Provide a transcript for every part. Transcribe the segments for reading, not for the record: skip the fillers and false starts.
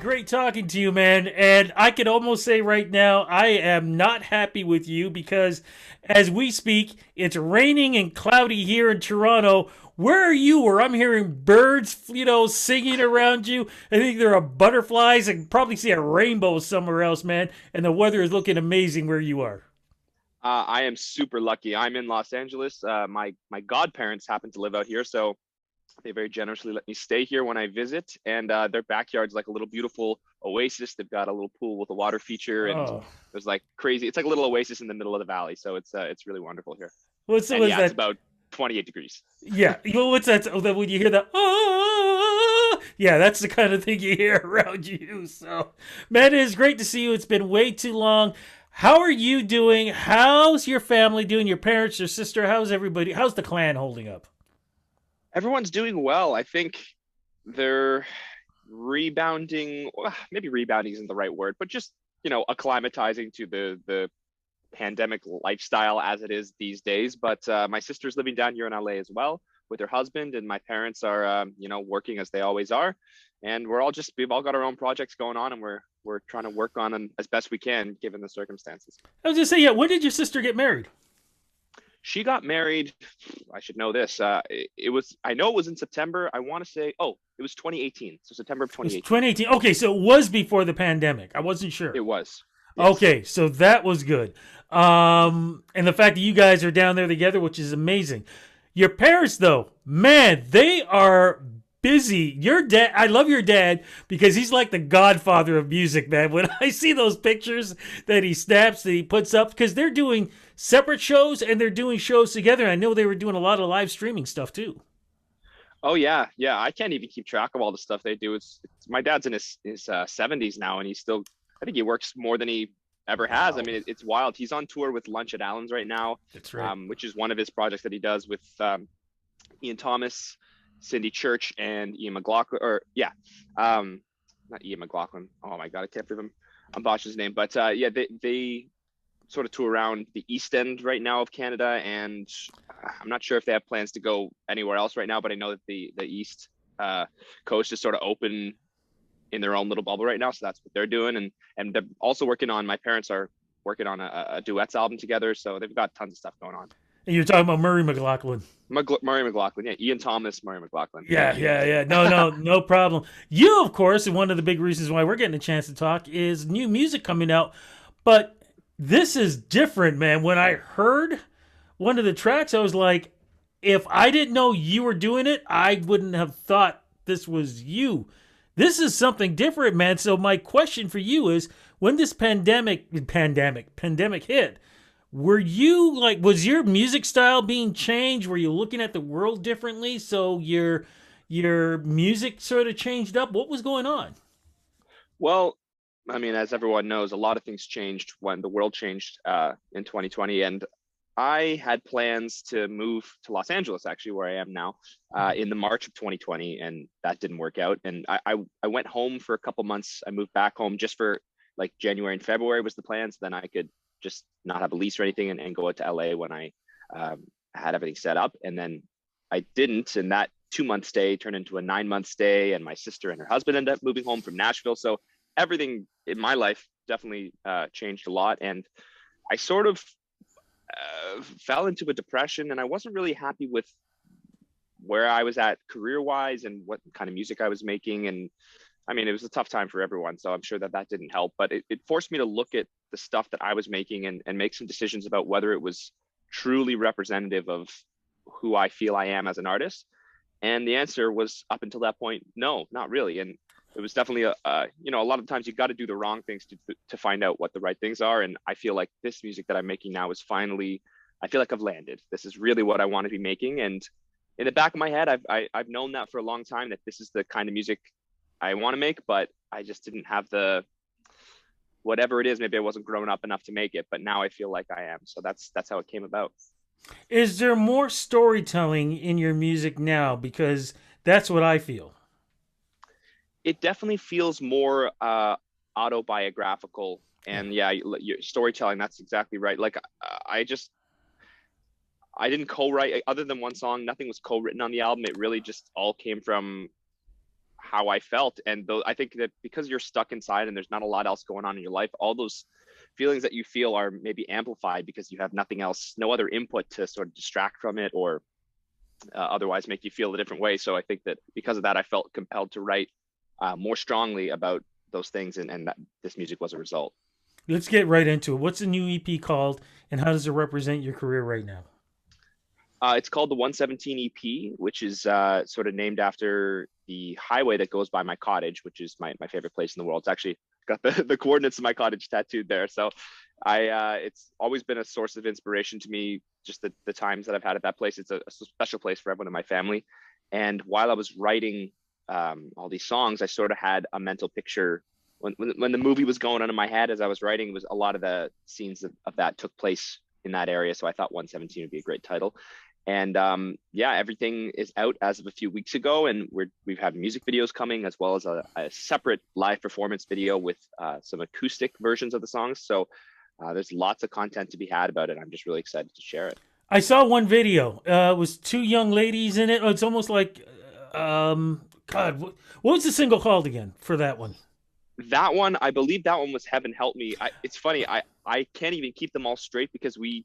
great talking to you, man. And I can almost say right now, I am not happy with you because as we speak, it's raining and cloudy here in Toronto. Where are you? Where I'm hearing birds, singing around you. I think there are butterflies. I can probably see a rainbow somewhere else, man. And the weather is looking amazing where you are. I am super lucky. I'm in Los Angeles. My godparents happen to live out here, so they very generously let me stay here when I visit. And their backyard's like a little beautiful oasis. They've got a little pool with a water feature, and Oh, there's like crazy. It's like a little oasis in the middle of the valley, so it's really wonderful here. And what's yeah, it's that? about 28 degrees. Yeah, what's that? When you hear the yeah, that's the kind of thing you hear around you. So, man, it is great to see you. It's been way too long. How are you doing? How's your family doing? Your parents, your sister? How's everybody? How's the clan holding up? Everyone's doing well. I think they're rebounding. Maybe rebounding isn't the right word, but just acclimatizing to the pandemic lifestyle as it is these days. But my sister's living down here in LA as well with her husband, and my parents are, working as they always are. And we've all got our own projects going on, and we're trying to work on them as best we can given the circumstances. I was just saying, yeah. When did your sister get married? She got married. I should know this. It was. I know it was in September. I want to say. Oh, it was 2018. So September of It was 2018. 2018. Okay, so it was before the pandemic. I wasn't It sure. was. Yes. Okay, so that was good. And the fact that you guys are down there together, which is amazing. Your parents, though, man, they are busy. Your dad, I love your dad because he's like the godfather of music, man. When I see those pictures that he snaps, that he puts up, because they're doing separate shows and they're doing shows together. I know they were doing a lot of live streaming stuff too. Oh yeah, yeah. I can't even keep track of all the stuff they do. It's my dad's in his 70s now, and he's still. I think he works more than he ever has. I Wow, mean, it's wild. He's on tour with Lunch at Allen's right now, that's right. which is one of his projects that he does with Ian Thomas, Cindy Church, and Ian McLaughlin. Or yeah, not Ian McLaughlin. Oh my God, I can't believe I'm botching his name. But yeah, they sort of tour around the East End right now of Canada, and I'm not sure if they have plans to go anywhere else right now. But I know that the East Coast is sort of open in their own little bubble right now, so that's what they're doing. And they're also working on. My parents are working on a duets album together, so they've got tons of stuff going on. And you're talking about Murray McLaughlin. Murray McLaughlin, yeah, Ian Thomas, Murray McLaughlin, yeah, Yeah, yeah, yeah, yeah. yeah. No, no, no problem. You, of course, and one of the big reasons why we're getting a chance to talk is new music coming out. But this is different, man. When I heard one of the tracks, I was like, if I didn't know you were doing it, I wouldn't have thought this was you. This is something different, man. So my question for you is, when this pandemic hit, were you like, was your music style being changed? Were you looking at the world differently? So your music sort of changed up. What was going on? Well, I mean, as everyone knows, a lot of things changed when the world changed in 2020, and I had plans to move to Los Angeles, actually, where I am now, in the March of 2020, and that didn't work out. And I went home for a couple months. I moved back home just for like January and February was the plan, so then I could just not have a lease or anything and go out to LA when I had everything set up. And then I didn't, and that 2 month stay turned into a 9 month stay, and my sister and her husband ended up moving home from Nashville. So everything in my life definitely changed a lot, and I sort of fell into a depression, and I wasn't really happy with where I was at career wise and what kind of music I was making. And I mean, it was a tough time for everyone, so I'm sure that that didn't help, but it forced me to look at the stuff that I was making and make some decisions about whether it was truly representative of who I feel I am as an artist. And the answer was, up until that point, no, not really. And it was definitely a lot of times you got to do the wrong things to find out what the right things are. And I feel like this music that I'm making now is finally, I feel like I've landed. This is really what I want to be making. And in the back of my head, I've known that for a long time, that this is the kind of music I want to make, but I just didn't have the whatever it is. Maybe I wasn't grown up enough to make it, but now I feel like I am. So that's how it came about. Is there more storytelling in your music now? Because that's what I feel. It definitely feels more autobiographical. Yeah. And yeah, your storytelling, that's exactly right. Like I just I didn't co-write other than one song. Nothing was co-written on the album. It really just all came from how I felt. And I think that because you're stuck inside and there's not a lot else going on in your life, all those feelings that you feel are maybe amplified because you have nothing else, no other input to sort of distract from it or otherwise make you feel a different way. So I think that because of that, I felt compelled to write more strongly about those things, and that this music was a result. Let's get right into it. What's the new EP called, and how does it represent your career right now? It's called the 117 EP, which is sort of named after the highway that goes by my cottage, which is my favorite place in the world. It's actually got the coordinates of my cottage tattooed there. So it's always been a source of inspiration to me, just the times that I've had at that place. It's a special place for everyone in my family. And while I was writing all these songs, I sort of had a mental picture. When the movie was going on in my head as I was writing, was a lot of the scenes of that took place in that area. So I thought 117 would be a great title. And yeah, everything is out as of a few weeks ago, and we've had music videos coming as well as a separate live performance video with some acoustic versions of the songs. So there's lots of content to be had about it. I'm just really excited to share it. I saw one video. It was two young ladies in it. It's almost like, God, what was the single called again for that one? That one, I believe that one was Heaven Help Me. It's funny, I can't even keep them all straight because we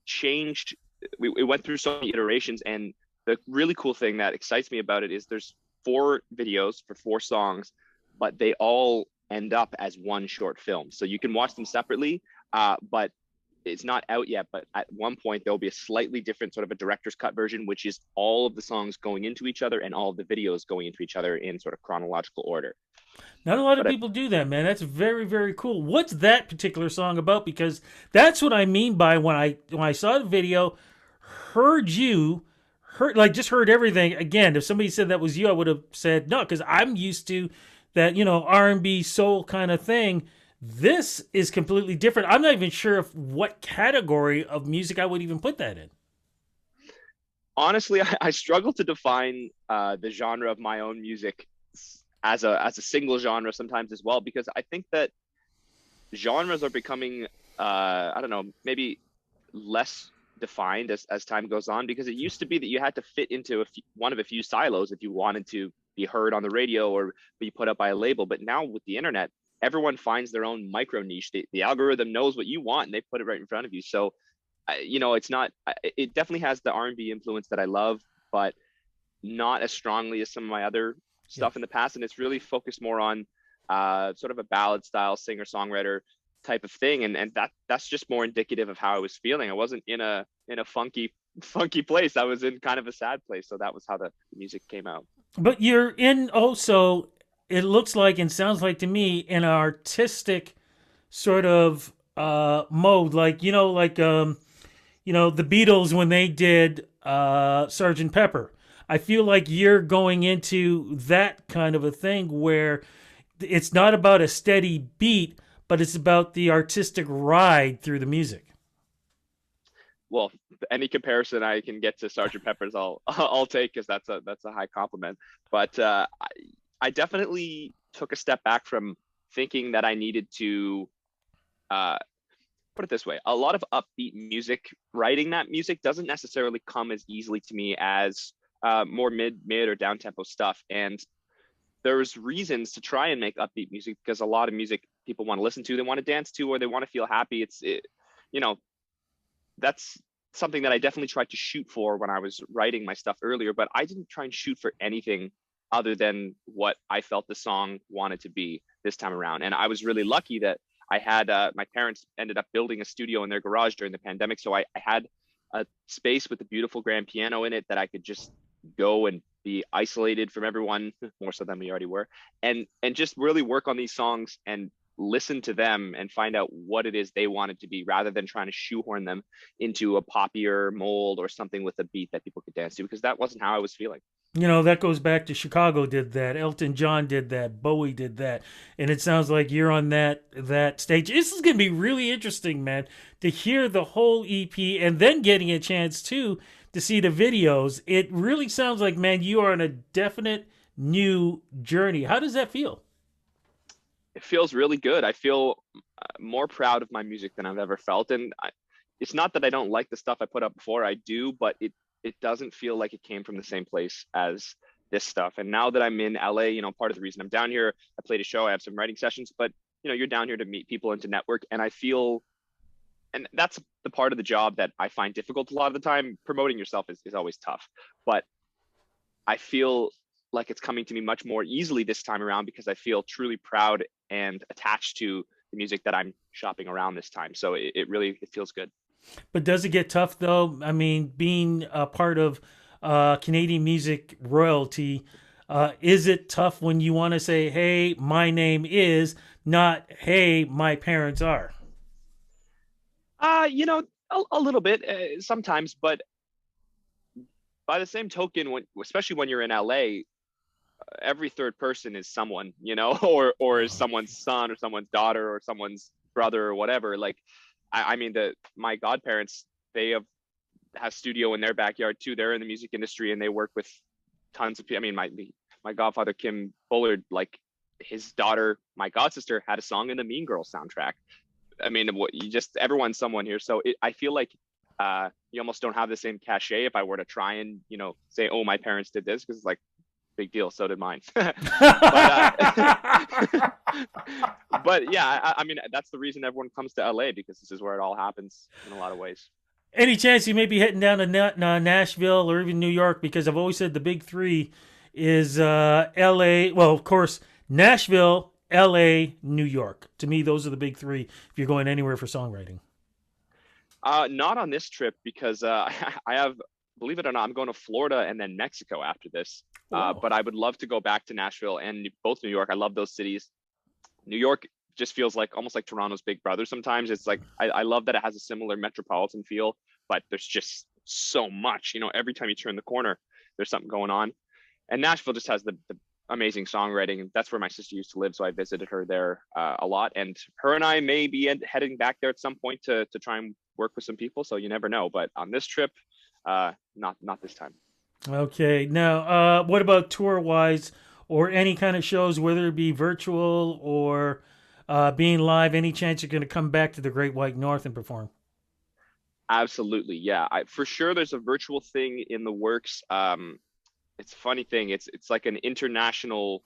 went through so many iterations. And the really cool thing that excites me about it is there's 4 videos for 4 songs, but they all end up as one short film. So you can watch them separately, but it's not out yet. But at one point, there'll be a slightly different sort of a director's cut version, which is all of the songs going into each other and all of the videos going into each other in sort of chronological order. Not a lot of But people do that, man. That's very, very cool. What's that particular song about? Because that's what I mean by when I saw the video, heard you, heard everything. Again, if somebody said that was you, I would have said no, because I'm used to that, R&B soul kind of thing. This is completely different. I'm not even sure if what category of music I would even put that in. honestly, I struggle to define the genre of my own music as a single genre sometimes as well, because I think that genres are becoming I don't know, maybe less defined as time goes on, because it used to be that you had to fit into one of a few silos if you wanted to be heard on the radio or be put up by a label. But now with the internet, everyone finds their own micro niche. The algorithm knows what you want and they put it right in front of you. So it's not, it definitely has the R&B influence that I love, but not as strongly as some of my other Yeah. stuff in the past. And it's really focused more on sort of a ballad style singer songwriter type of thing. And that's just more indicative of how I was feeling. I wasn't in a funky place. I was in kind of a sad place. So that was how the music came out. But you're in also, it looks like and sounds like to me, an artistic sort of mode. Like, the Beatles when they did Sergeant Pepper. I feel like you're going into that kind of a thing where it's not about a steady beat, but it's about the artistic ride through the music. Well, any comparison I can get to Sergeant Pepper's, I'll take, because that's a high compliment. But I definitely took a step back from thinking that I needed to uh, put it this way. A lot of upbeat music, writing that music doesn't necessarily come as easily to me as more mid or down tempo stuff. And there's reasons to try and make upbeat music, because a lot of music people want to listen to, they want to dance to, or they want to feel happy. You know, that's something that I definitely tried to shoot for when I was writing my stuff earlier, but I didn't try and shoot for anything other than what I felt the song wanted to be this time around. And I was really lucky that I had my parents ended up building a studio in their garage during the pandemic. So I had a space with a beautiful grand piano in it that I could just go and be isolated from everyone, more so than we already were, and just really work on these songs and listen to them and find out what it is they wanted to be, rather than trying to shoehorn them into a poppier mold or something with a beat that people could dance to, because that wasn't how I was feeling. That goes back to Chicago did that, Elton John did that, Bowie did that, and it sounds like you're on that stage. This is going to be really interesting, man, to hear the whole EP and then getting a chance too to see the videos. It really sounds like, man, you are on a definite new journey. How does that feel? It feels really good. I feel more proud of my music than I've ever felt. And it's not that I don't like the stuff I put up before. I do, but it doesn't feel like it came from the same place as this stuff. And now that I'm in LA, part of the reason I'm down here, I played a show, I have some writing sessions, but you're down here to meet people and to network. And I feel, and that's the part of the job that I find difficult a lot of the time. Promoting yourself is always tough, but I feel like it's coming to me much more easily this time around because I feel truly proud and attached to the music that I'm shopping around this time. So it really, it feels good. But does it get tough though? I mean, being a part of Canadian music royalty, is it tough when you want to say, "Hey, my name is," not "Hey, my parents are"? A little bit sometimes, but by the same token, especially when you're in LA, every third person is someone, or is Oh, someone's son or someone's daughter or someone's brother or whatever. Like, I mean, my godparents, they have studio in their backyard too. They're in the music industry and they work with tons of people. I mean, my godfather Kim Bullard, like his daughter, my god sister, had a song in the Mean Girls soundtrack. I mean, what you just everyone's someone here. So I feel like you almost don't have the same cachet if I were to try and say, oh, my parents did this, because it's like big deal. So did mine. but but yeah, I mean that's the reason everyone comes to LA, because this is where it all happens in a lot of ways. Any chance you may be heading down to Nashville or even New York? Because I've always said the big three is L.A. Well, of course, Nashville, L.A., New York. To me, those are the big three if you're going anywhere for songwriting. Not on this trip because I have, believe it or not, I'm going to Florida and then Mexico after this. Wow. But I would love to go back to Nashville and both New York. I love those cities. New York just feels like almost like Toronto's big brother sometimes. It's like I love that it has a similar metropolitan feel, but there's just so much. Every time you turn the corner, there's something going on. And Nashville just has the amazing songwriting. That's where my sister used to live, so I visited her there a lot. And her and I may be heading back there at some point to try and work with some people. So you never know. But on this trip, not this time. Okay. Now, what about tour wise or any kind of shows, whether it be virtual or being live? Any chance you're going to come back to the Great White North and perform? Absolutely, yeah. For sure, there's a virtual thing in the works. It's a funny thing. It's like an international.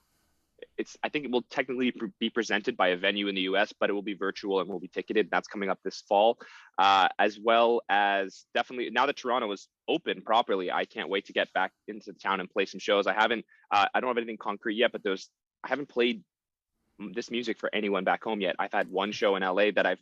I think it will technically be presented by a venue in the US, but it will be virtual and will be ticketed. That's coming up this fall, as well as definitely now that Toronto is open properly. I can't wait to get back into town and play some shows. I don't have anything concrete yet, but I haven't played this music for anyone back home yet. I've had one show in LA that I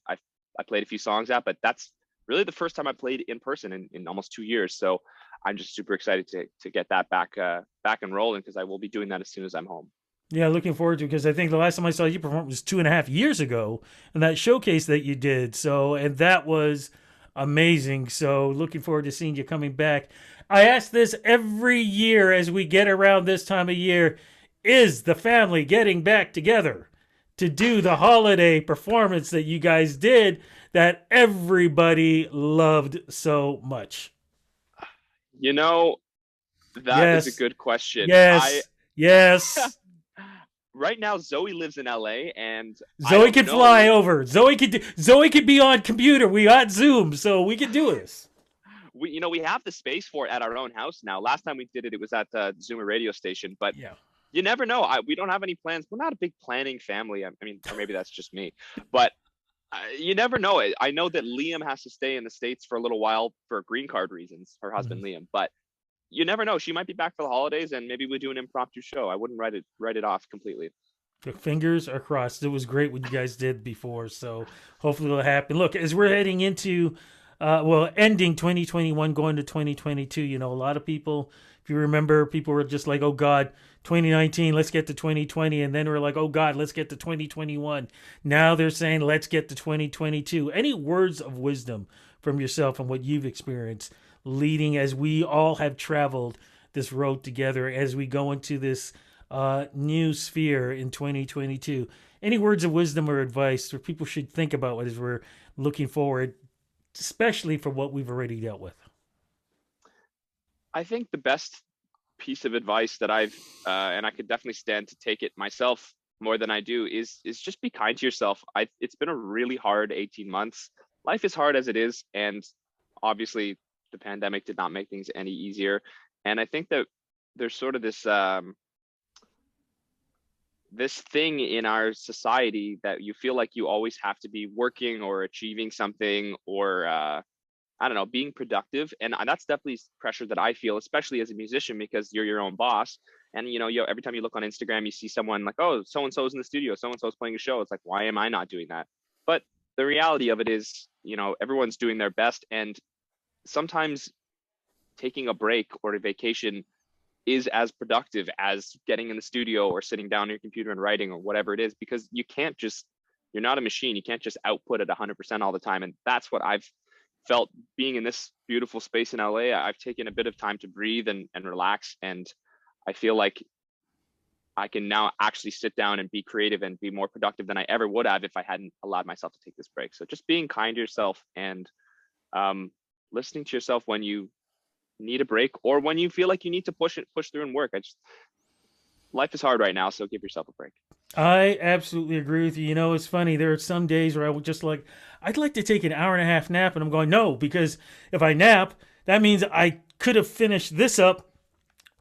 played a few songs at, but that's really the first time I played in person in almost 2 years. So I'm just super excited to get that back and rolling, because I will be doing that as soon as I'm home. Yeah, looking forward to it because I think the last time I saw you perform was 2.5 years ago, and that showcase that you did. So, and that was amazing. So, looking forward to seeing you coming back. I ask this every year as we get around this time of year: is the family getting back together to do the holiday performance that you guys did that everybody loved so much? You know, that is a Yes, good question. I yes, yes. Right now Zoe lives in LA, and I Zoe don't could fly know. over. Zoe could be on computer. We got Zoom, so we could do this. We have the space for it at our own house now. Last time we did it, it was at the Zoomer radio station, but Yeah. you never know. We don't have any plans. We're not a big planning family. I mean, or maybe that's just me, but you never know. I know that Liam has to stay in the States for a little while for green card reasons, her Mhm. husband Liam, but you never know. She might be back for the holidays, and maybe we do an impromptu show. I wouldn't write it off completely. The fingers are crossed. It was great what you guys did before, so hopefully it'll happen. Look, as we're heading into, ending 2021, going to 2022, a lot of people, if you remember, people were just like, oh God, 2019, let's get to 2020. And then we're like, oh God, let's get to 2021. Now they're saying, let's get to 2022. Any words of wisdom from yourself and what you've experienced leading as we all have traveled this road together as we go into this new sphere in 2022? Any words of wisdom or advice that people should think about as we're looking forward, especially for what we've already dealt with? I think the best piece of advice that and I could definitely stand to take it myself more than I do, is just be kind to yourself. It's been a really hard 18 months. Life is hard as it is, and obviously the pandemic did not make things any easier. And I think that there's sort of this thing in our society that you feel like you always have to be working or achieving something, or I don't know, being productive. And that's definitely pressure that I feel, especially as a musician, because you're your own boss. And every time you look on Instagram, you see someone like, oh, so and so's in the studio, so and so's playing a show. It's like, why am I not doing that? But the reality of it is, everyone's doing their best, and sometimes taking a break or a vacation is as productive as getting in the studio or sitting down on your computer and writing or whatever it is, because you're not a machine. You can't just output at 100% all the time. And that's what I've felt being in this beautiful space in LA. I've taken a bit of time to breathe and relax. And I feel like I can now actually sit down and be creative and be more productive than I ever would have if I hadn't allowed myself to take this break. So just being kind to yourself, and listening to yourself when you need a break, or when you feel like you need to push through and work. Life is hard right now, so give yourself a break. I absolutely agree with you. You know, it's funny. There are some days where I would just like, I'd like to take an hour and a half nap, and I'm going, no, because if I nap, that means I could have finished this up.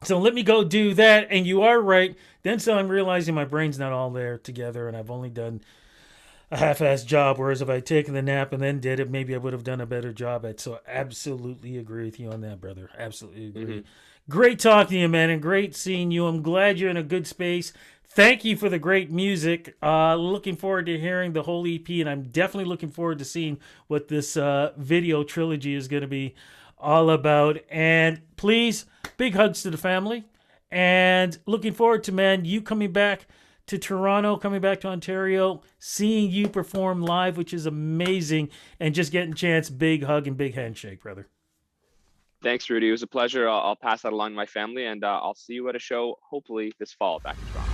So let me go do that. And you are right. Then so I'm realizing my brain's not all there together, and I've only done a half-assed job. Whereas if I would taken the nap and then did it, maybe I would have done a better job at. So absolutely agree with you on that, brother. Absolutely agree. Mm-hmm. Great talking to you, man, and great seeing you. I'm glad you're in a good space. Thank you for the great music. Looking forward to hearing the whole EP, and I'm definitely looking forward to seeing what this video trilogy is going to be all about. And please, big hugs to the family. And looking forward to, man, you coming back to Toronto, coming back to Ontario, seeing you perform live, which is amazing, and just getting a chance. Big hug and big handshake, brother. Thanks, Rudy. It was a pleasure. I'll pass that along to my family, and I'll see you at a show hopefully this fall back in Toronto.